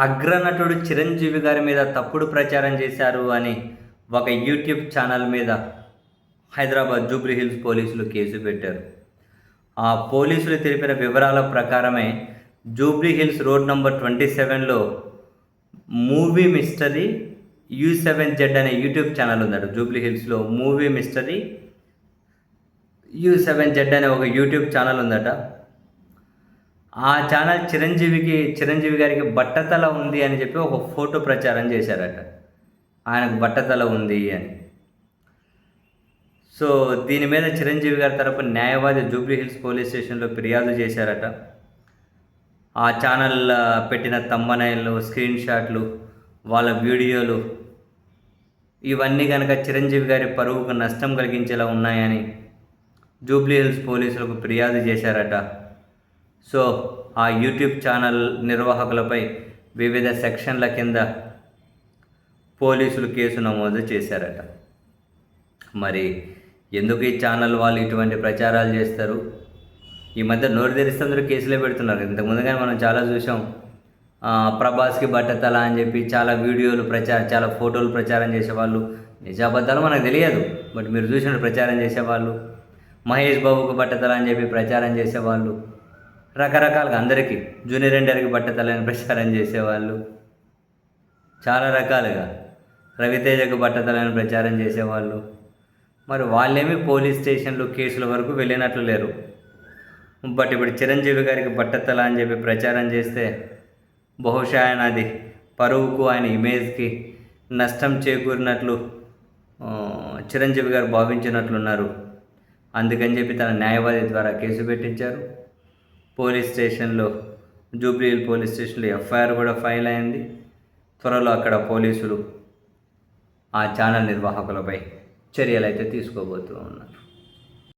అగ్రనటుడు చిరంజీవి గారి మీద తప్పుడు ప్రచారం చేశారు అని ఒక యూట్యూబ్ ఛానల్ మీద హైదరాబాద్ జూబ్లీ హిల్స్ పోలీసులు కేసు పెట్టారు. ఆ పోలీసులు తెలిపిన వివరాల ప్రకారమే జూబ్లీ హిల్స్ రోడ్ నంబర్ 27లో మూవీ మిస్టరీ U7Z అనే యూట్యూబ్ ఛానల్ ఉందట. జూబ్లీ హిల్స్లో మూవీ మిస్టరీ U7Z అనే ఒక యూట్యూబ్ ఛానల్ ఉందట. ఆ ఛానల్ చిరంజీవి గారికి బట్టతల ఉంది అని చెప్పి ఒక ఫోటో ప్రచారం చేశారట. ఆయనకు బట్టతల ఉంది అని. సో దీని మీద చిరంజీవి గారి తరపున న్యాయవాది జూబ్లీ హిల్స్ పోలీస్ స్టేషన్లో ఫిర్యాదు చేశారట. ఆ ఛానల్ పెట్టిన థంబ్నెయిల్లు, స్క్రీన్ షాట్లు, వాళ్ళ వీడియోలు ఇవన్నీ కనుక చిరంజీవి గారి పరువుకు నష్టం కలిగించేలా ఉన్నాయని జూబ్లీ హిల్స్ పోలీసులకు ఫిర్యాదు చేశారట. సో ఆ యూట్యూబ్ ఛానల్ నిర్వాహకులపై వివిధ సెక్షన్ల కింద పోలీసులు కేసు నమోదు చేశారట. మరి ఎందుకు ఈ ఛానల్ వాళ్ళు ఇటువంటి ప్రచారాలు చేస్తారు? ఈ మధ్య నోరు తెరిస్తే అందరూ కేసులే పెడుతున్నారు. ఇంతకుముందుగానే మనం చాలా చూసాం. ప్రభాస్కి బట్టతల అని చెప్పి చాలా వీడియోలు చాలా ఫోటోలు ప్రచారం చేసేవాళ్ళు. నిజాబద్ధాలు మనకు తెలియదు, బట్ మీరు చూసినట్టు ప్రచారం చేసేవాళ్ళు. మహేష్ బాబుకు బట్టతల అని చెప్పి ప్రచారం చేసేవాళ్ళు. రకరకాలుగా అందరికీ జూనియర్ ఎన్టీఆర్కి బట్టతల అని ప్రచారం చేసేవాళ్ళు. చాలా రకాలుగా రవితేజకు బట్టతల అని ప్రచారం చేసేవాళ్ళు. మరి వాళ్ళేమీ పోలీస్ స్టేషన్లు కేసుల వరకు వెళ్ళినట్లు లేరు. బట్ ఇప్పుడు చిరంజీవి గారికి బట్టతల అని చెప్పి ప్రచారం చేస్తే బహుశా ఆయన అది పరువుకు, ఆయన ఇమేజ్కి నష్టం చేకూరినట్లు చిరంజీవి గారు భావించినట్లున్నారు. అందుకని చెప్పి తన న్యాయవాది ద్వారా కేసు పెట్టించారు. పోలీస్ స్టేషన్లో, జూబ్లీ హిల్స్ పోలీస్ స్టేషన్లో ఎఫ్ఐఆర్ కూడా ఫైల్ అయింది. త్వరలో అక్కడ పోలీసులు ఆ ఛానల్ నిర్వాహకులపై చర్యలు అయితే తీసుకోబోతూ ఉన్నారు.